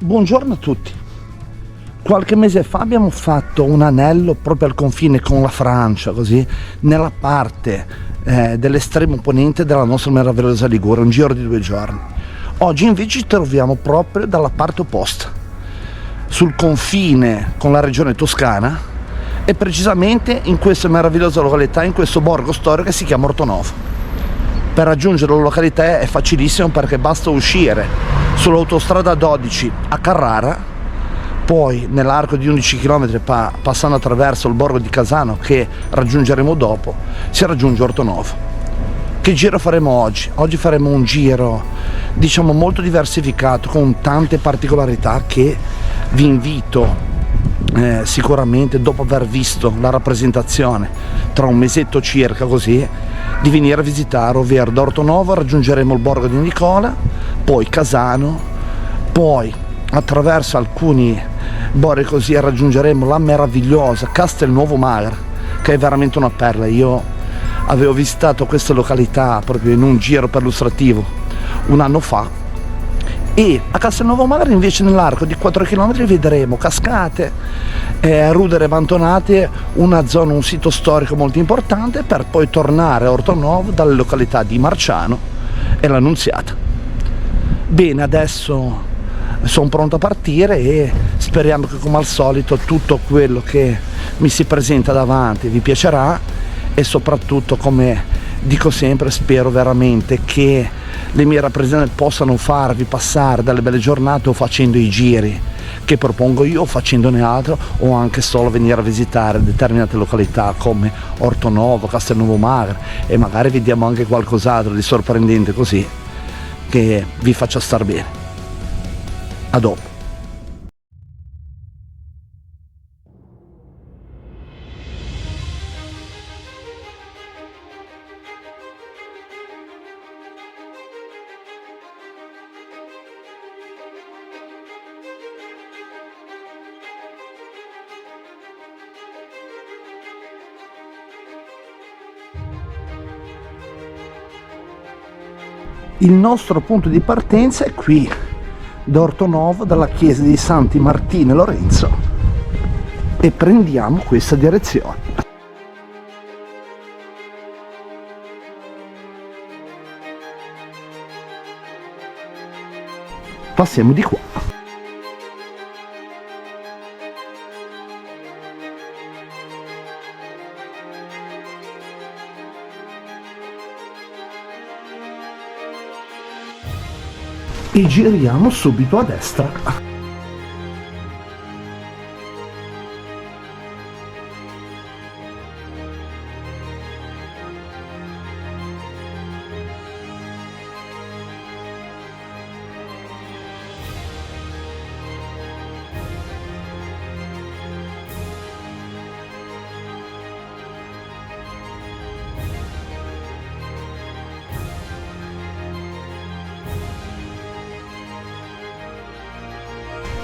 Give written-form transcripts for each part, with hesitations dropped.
Buongiorno a tutti. Qualche mese fa abbiamo fatto un anello proprio al confine con la Francia, così, nella parte dell'estremo ponente della nostra meravigliosa Liguria, un giro di 2 giorni. Oggi invece ci troviamo proprio dalla parte opposta, sul confine con la regione Toscana e precisamente in questa meravigliosa località, in questo borgo storico che si chiama Ortonovo. Per raggiungere la località è facilissimo perché basta uscire sull'autostrada 12 a Carrara, poi nell'arco di 11 km passando attraverso il borgo di Casano che raggiungeremo dopo, si raggiunge Ortonovo. Che giro faremo oggi? Oggi faremo un giro diciamo molto diversificato con tante particolarità che vi invito sicuramente, dopo aver visto la rappresentazione tra un mesetto circa così, di venire a visitare, ovvero da Ortonovo raggiungeremo il borgo di Nicola, poi Casano, poi attraverso alcuni borghi così raggiungeremo la meravigliosa Castelnuovo Magra, che è veramente una perla. Io avevo visitato questa località proprio in un giro perlustrativo un anno fa, e a Castelnuovo Magra invece nell'arco di 4 km vedremo cascate, ruderi abbandonate, una zona, un sito storico molto importante, per poi tornare a Ortonovo dalle località di Marciano e l'Annunziata. Bene, adesso sono pronto a partire e speriamo che come al solito tutto quello che mi si presenta davanti vi piacerà, e soprattutto, come dico sempre, spero veramente che le mie rappresentanze possano farvi passare delle belle giornate o facendo i giri che propongo io, o facendone altro, o anche solo venire a visitare determinate località come Ortonovo, Castelnuovo Magra, e magari vediamo anche qualcos'altro di sorprendente così che vi faccia star bene. A dopo. Il nostro punto di partenza è qui, da Ortonovo, dalla chiesa di Santi Martino e Lorenzo, e prendiamo questa direzione. Passiamo di qua. E giriamo subito a destra.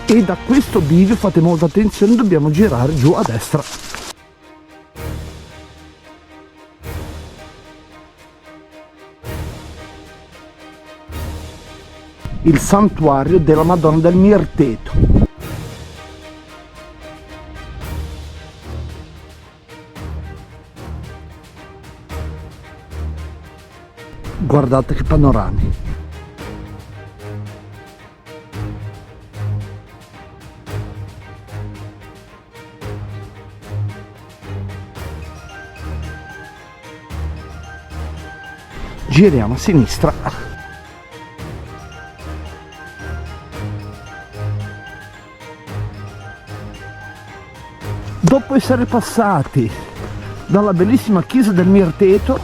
E da questo bivio, fate molta attenzione, dobbiamo girare giù a destra. Il santuario della Madonna del Mirteto. Guardate che panorami. Giriamo a sinistra. Dopo essere passati dalla bellissima chiesa del Mirteto,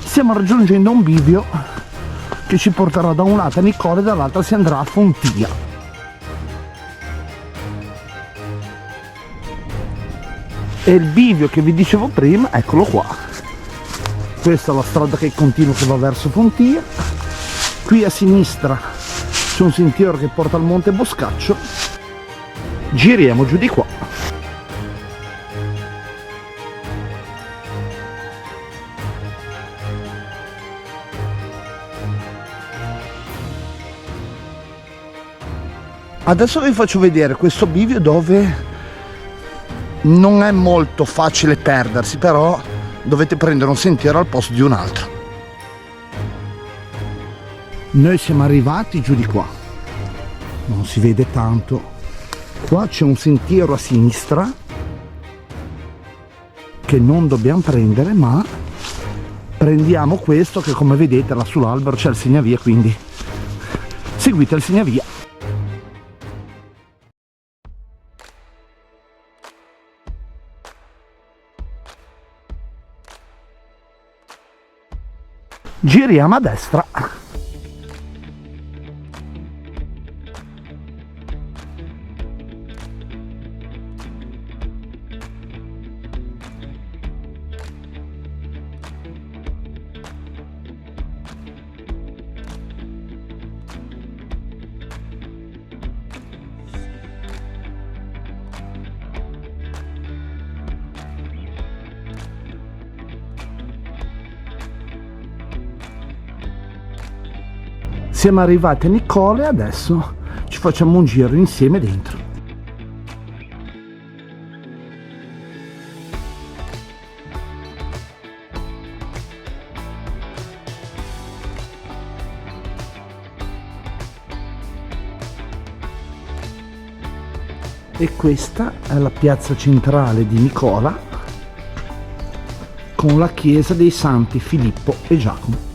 stiamo raggiungendo un bivio che ci porterà da un lato a Nicola e dall'altro si andrà a Fontia. E il bivio che vi dicevo prima, eccolo qua. Questa è la strada che continua, che va verso Fontia. Qui a sinistra c'è un sentiero che porta al Monte Boscaccio. Giriamo giù di qua. Adesso vi faccio vedere questo bivio dove non è molto facile perdersi, però dovete prendere un sentiero al posto di un altro. Noi siamo arrivati giù di qua, non si vede tanto. Qua c'è un sentiero a sinistra che non dobbiamo prendere, ma prendiamo questo che, come vedete, là sull'albero c'è il segnavia, quindi seguite il segnavia. Giriamo a destra. Siamo arrivati a Nicola e adesso ci facciamo un giro insieme dentro. E questa è la piazza centrale di Nicola con la chiesa dei Santi Filippo e Giacomo.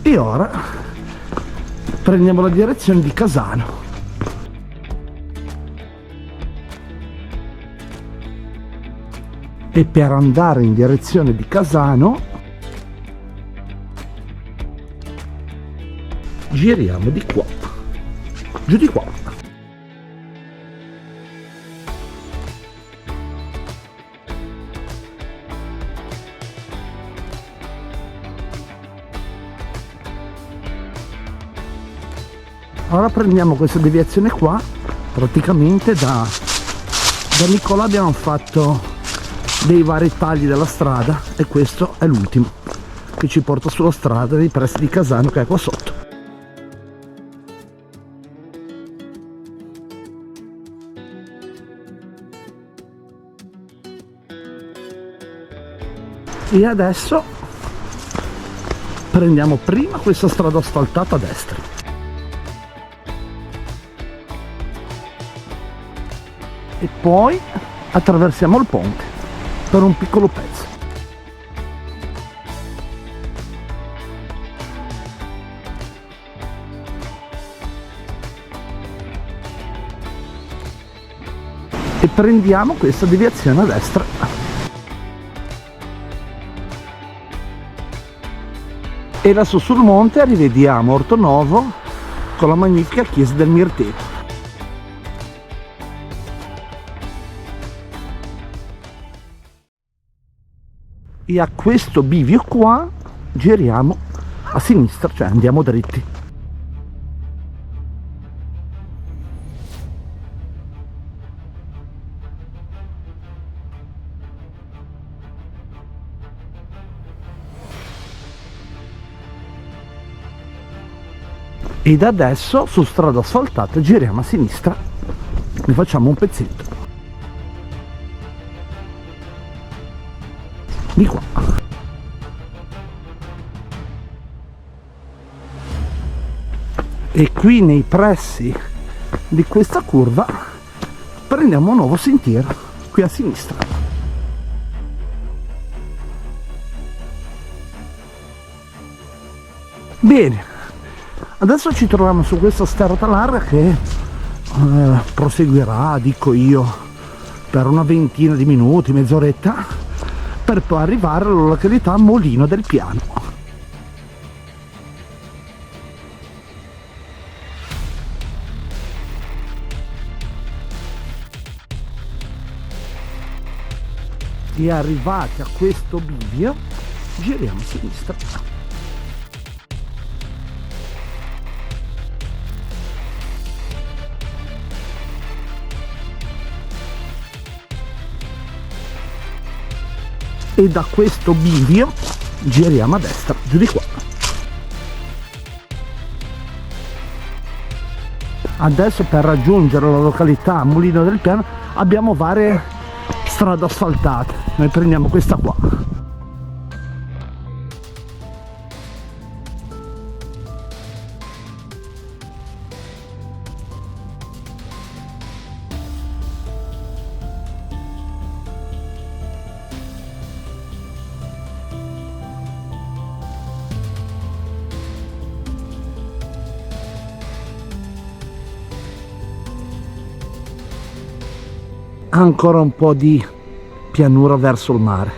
E ora prendiamo la direzione di Casano. E per andare in direzione di Casano giriamo di qua, giù di qua. Ora prendiamo questa deviazione qua, praticamente da Nicola abbiamo fatto dei vari tagli della strada e questo è l'ultimo che ci porta sulla strada dei pressi di Casano, che è qua sotto. E adesso prendiamo prima questa strada asfaltata a destra. E poi attraversiamo il ponte per un piccolo pezzo. E prendiamo questa deviazione a destra. E lassù sul monte rivediamo Ortonovo con la magnifica chiesa del Mirteto. E a questo bivio qua giriamo a sinistra, cioè andiamo dritti. Ed adesso su strada asfaltata giriamo a sinistra, ne facciamo un pezzetto. Di qua. E qui nei pressi di questa curva prendiamo un nuovo sentiero qui a sinistra. Bene, adesso ci troviamo su questa strada larga che proseguirà, dico io, per una ventina di minuti, mezz'oretta, per poi arrivare alla località Molino del Piano. E arrivati a questo bivio giriamo a sinistra. e da questo bivio giriamo a destra giù di qua. Adesso per raggiungere la località Mulino del Piano abbiamo varie strade asfaltate, noi prendiamo questa qua. Ancora un po' di pianura verso il mare.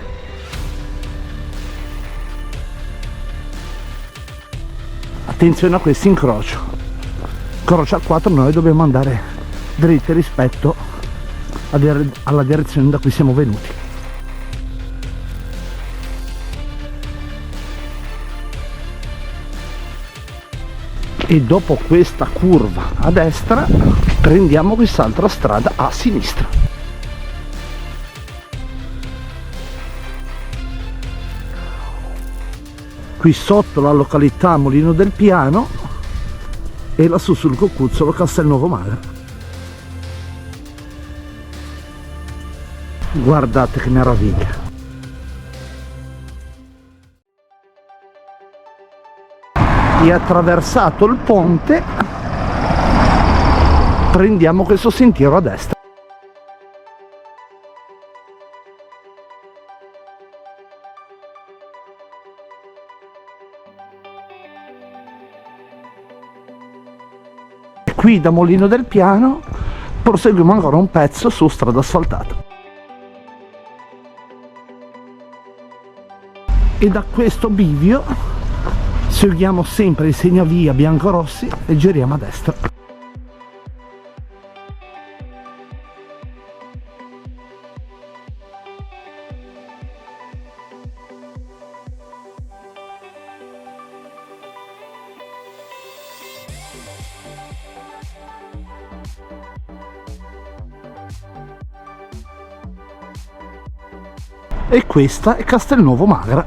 Attenzione a questo incrocio. Incrocio a 4, noi dobbiamo andare dritti rispetto alla direzione da cui siamo venuti. E dopo questa curva a destra prendiamo quest'altra strada a sinistra. Qui sotto la località Mulino del Piano e lassù sul Cocuzzolo Castelnuovo Magra. Guardate che meraviglia! E attraversato il ponte prendiamo questo sentiero a destra. Qui da Mulino del Piano proseguiamo ancora un pezzo su strada asfaltata. E da questo bivio seguiamo sempre il segnavia biancorossi e giriamo a destra. E questa è Castelnuovo Magra.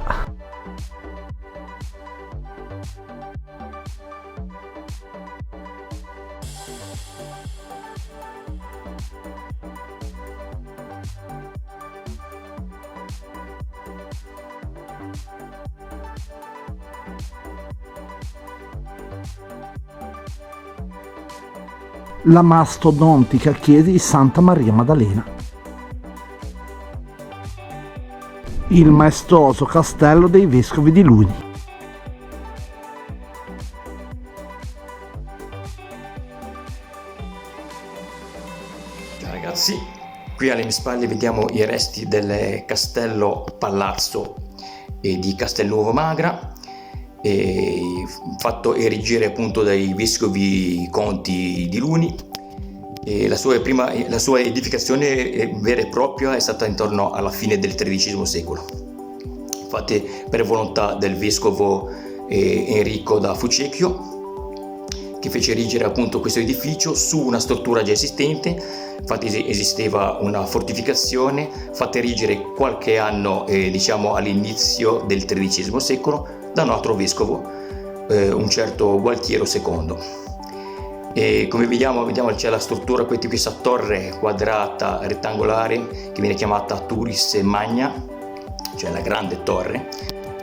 La mastodontica chiesa di Santa Maria Maddalena. Il maestoso castello dei vescovi di Luni. Ciao ragazzi, qui alle mie spalle vediamo i resti del castello palazzo di Castelnuovo Magra, fatto erigere appunto dai vescovi conti di Luni. E la sua edificazione vera e propria è stata intorno alla fine del XIII secolo. Infatti, per volontà del vescovo Enrico da Fucecchio, che fece erigere appunto questo edificio su una struttura già esistente. Infatti esisteva una fortificazione fatta erigere qualche anno, diciamo all'inizio del XIII secolo, da un altro vescovo, un certo Gualtiero II. E come vediamo c'è la struttura di questa torre quadrata rettangolare che viene chiamata Turis Magna, cioè la grande torre,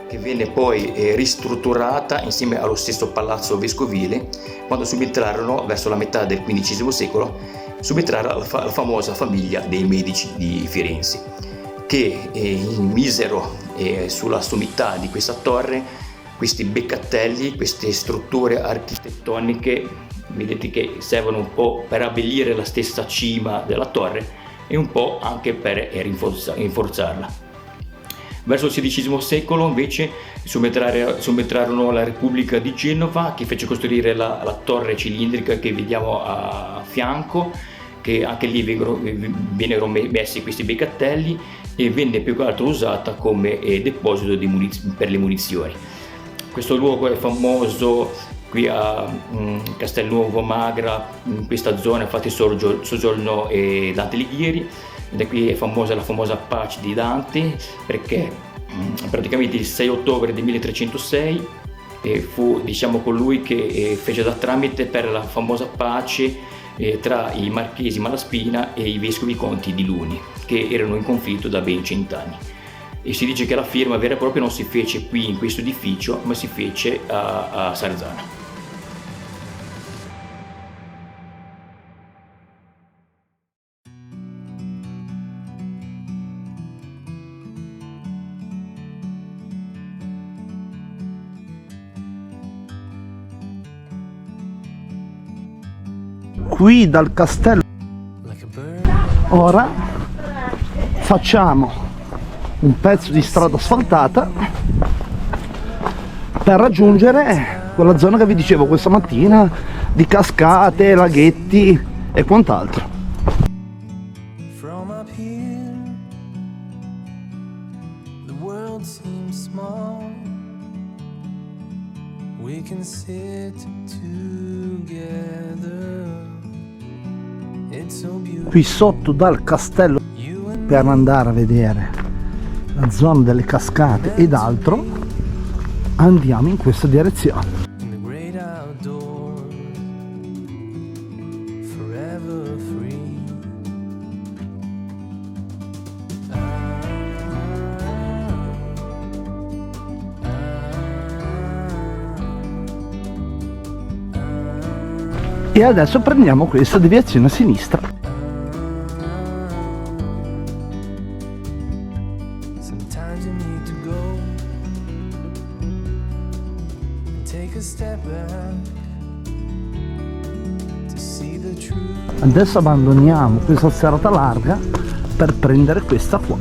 che venne poi ristrutturata insieme allo stesso palazzo vescovile quando subentrarono verso la metà del XV secolo la famosa famiglia dei Medici di Firenze, che misero sulla sommità di questa torre questi beccatelli, queste strutture architettoniche. Vedete che servono un po' per abbellire la stessa cima della torre e un po' anche per rinforzarla. Verso il XVI secolo invece subentrarono alla Repubblica di Genova, che fece costruire la torre cilindrica che vediamo a fianco, che anche lì vennero messi questi beccatelli e venne più che altro usata come deposito per le munizioni. Questo luogo è famoso qui a Castelnuovo Magra, in questa zona infatti soggiornò Dante Alighieri, ed è qui la famosa Pace di Dante, perché praticamente il 6 ottobre del 1306 fu, diciamo, colui che fece da tramite per la famosa pace tra i marchesi Malaspina e i vescovi conti di Luni, che erano in conflitto da ben 100 anni. E si dice che la firma vera e propria non si fece qui in questo edificio, ma si fece a Sarzana. Qui dal castello ora facciamo un pezzo di strada asfaltata per raggiungere quella zona che vi dicevo questa mattina di cascate, laghetti e quant'altro. Qui sotto dal castello, per andare a vedere la zona delle cascate ed altro, andiamo in questa direzione. E adesso prendiamo questa deviazione a sinistra. Adesso abbandoniamo questa serrata larga per prendere questa qua.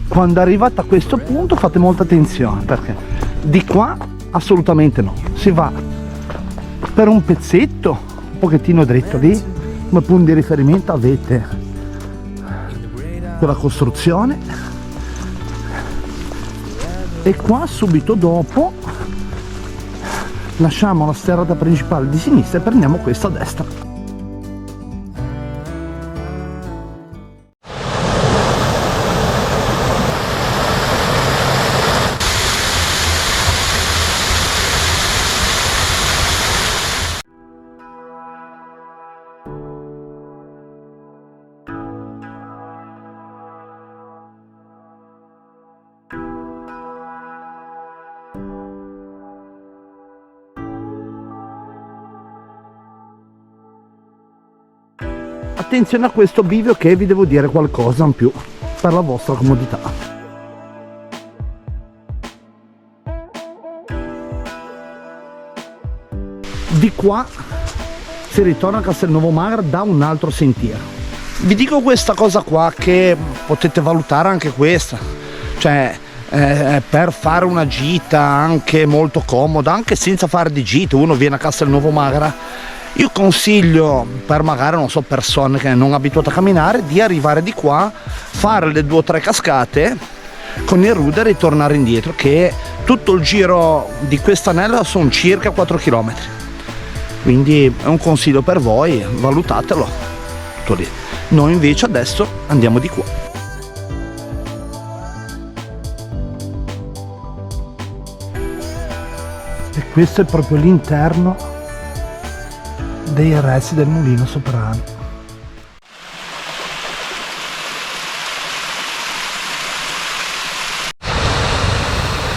Quando arrivate a questo punto fate molta attenzione, perché di qua assolutamente no, si va per un pezzetto un pochettino dritto. Lì come punto di riferimento avete quella costruzione e qua subito dopo lasciamo la strada principale di sinistra e prendiamo questa a destra. Attenzione a questo bivio, che vi devo dire qualcosa in più per la vostra comodità. Di qua si ritorna a Castelnuovo Magra da un altro sentiero. Vi dico questa cosa qua, che potete valutare anche questa, cioè per fare una gita anche molto comoda, anche senza fare di gita, uno viene a Castelnuovo Magra. Io consiglio, per magari non so persone che non abituate a camminare, di arrivare di qua, fare le 2 o 3 cascate con il ruder e tornare indietro, che tutto il giro di quest'anello sono circa 4 km. Quindi è un consiglio per voi, valutatelo. Tutto lì. Noi invece adesso andiamo di qua. E questo è proprio l'interno dei resti del mulino Soprano.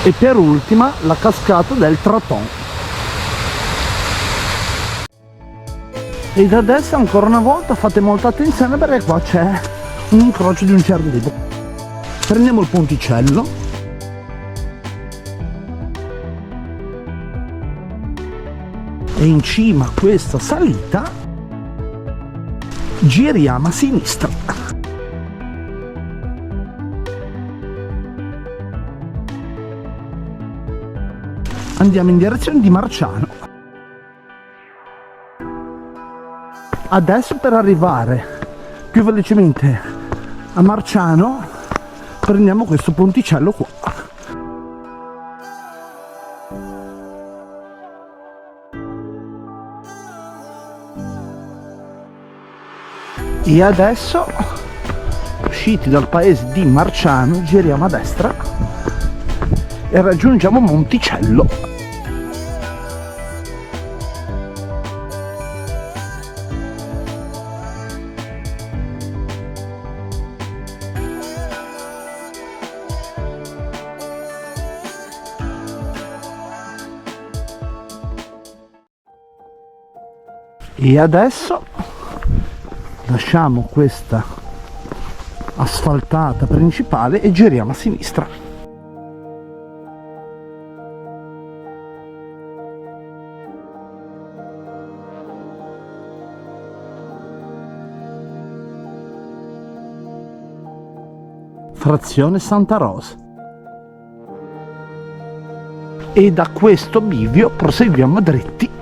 E per ultima la cascata del Traton. E da destra ancora una volta fate molta attenzione, perché qua c'è un incrocio di un certo tipo. Prendiamo il ponticello e in cima a questa salita giriamo a sinistra. Andiamo in direzione di Marciano. Adesso, per arrivare più velocemente a Marciano, prendiamo questo ponticello qua. E adesso, usciti dal paese di Marciano, giriamo a destra e raggiungiamo Monticello. E adesso lasciamo questa asfaltata principale e giriamo a sinistra. Frazione Santa Rosa. E da questo bivio proseguiamo dritti.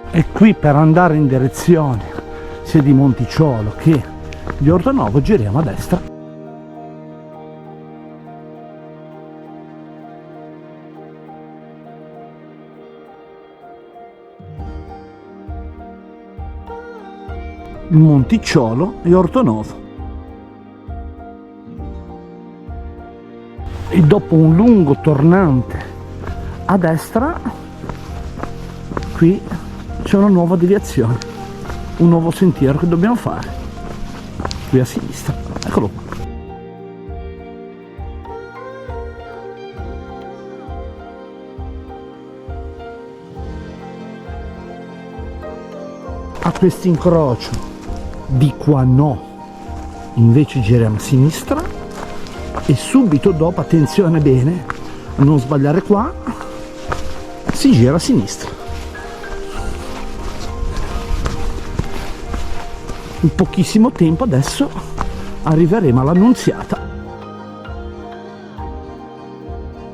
E qui, per andare in direzione sia di Monticciolo che di Ortonovo, giriamo a destra. Monticciolo e Ortonovo. E dopo un lungo tornante a destra, qui c'è una nuova deviazione, un nuovo sentiero che dobbiamo fare. Qui a sinistra, eccolo qua. A questo incrocio di qua no, invece giriamo a sinistra e subito dopo, attenzione bene a non sbagliare qua, si gira a sinistra. In pochissimo tempo adesso arriveremo all'Annunziata.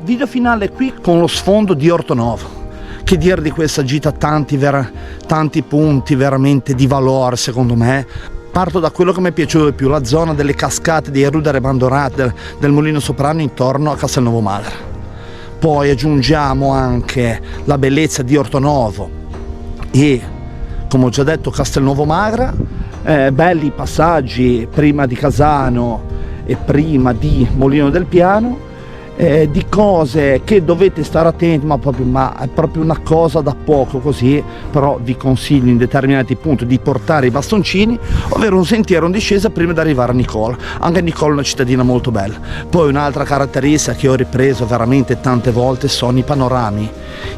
Video finale qui con lo sfondo di Ortonovo. Che dire di questa gita, tanti punti veramente di valore secondo me. Parto da quello che mi è piaciuto di più, la zona delle cascate di Rudere Bandonate del Molino Soprano intorno a Castelnuovo Magra. Poi aggiungiamo anche la bellezza di Ortonovo e, come ho già detto, Castelnuovo Magra. Belli passaggi prima di Casano e prima di Molino del Piano, di cose che dovete stare attenti, ma è proprio una cosa da poco così, però vi consiglio in determinati punti di portare i bastoncini, ovvero un sentiero in discesa prima di arrivare a Nicola. Anche Nicola è una cittadina molto bella. Poi un'altra caratteristica che ho ripreso veramente tante volte sono i panorami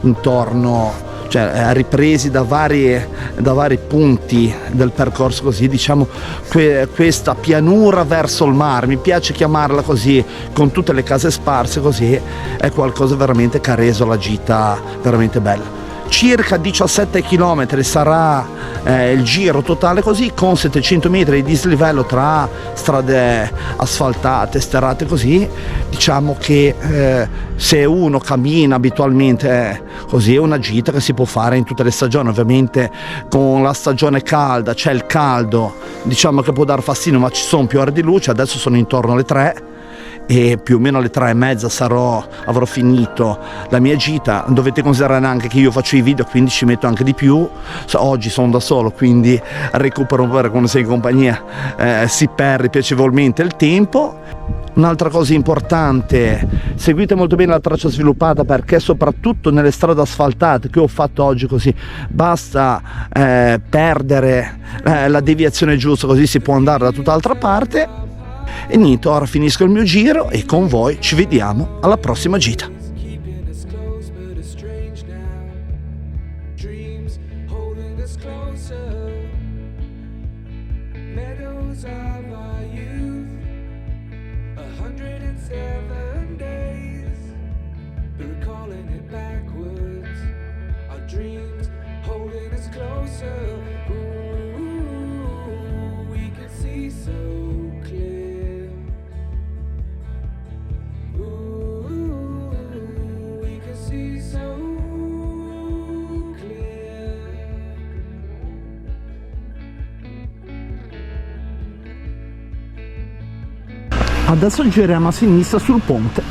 intorno, cioè ripresi da vari punti del percorso, così diciamo questa pianura verso il mare, mi piace chiamarla così, con tutte le case sparse così, è qualcosa veramente che ha reso la gita veramente bella. Circa 17 km sarà il giro totale così, con 700 metri di dislivello tra strade asfaltate, sterrate così. Diciamo che se uno cammina abitualmente così, è una gita che si può fare in tutte le stagioni. Ovviamente con la stagione calda c'è il caldo, diciamo che può dar fastidio, ma ci sono più ore di luce. Adesso sono intorno alle 3 e più o meno alle 3:30 avrò finito la mia gita. Dovete considerare anche che io faccio i video, quindi ci metto anche di più. Oggi sono da solo, quindi recupero un po', quando sei in compagnia si perde piacevolmente il tempo. Un'altra cosa importante, seguite molto bene la traccia sviluppata, perché soprattutto nelle strade asfaltate che ho fatto oggi così, basta perdere la deviazione giusta, così si può andare da tutt'altra parte. E niente, ora finisco il mio giro e con voi ci vediamo alla prossima gita. memories of our youth, 107 days, but recalling it backwards, our dreams holding us closer. Ooh, we can see so clear. Ooh, we can see so clear. Adesso giriamo a sinistra sul ponte.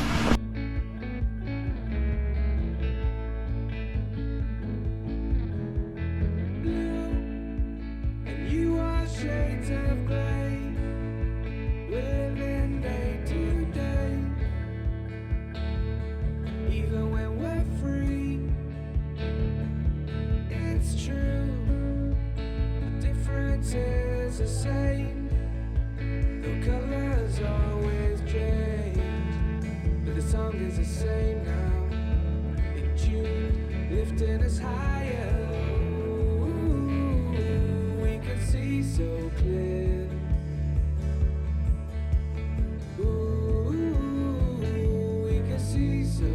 And you are shades of gray, living day to day. Even when we're free, it's true. The difference is the same. The colors always change, but the song is the same now. In June, lifting us higher. Ooh, we can see so clear. Ooh, we can see so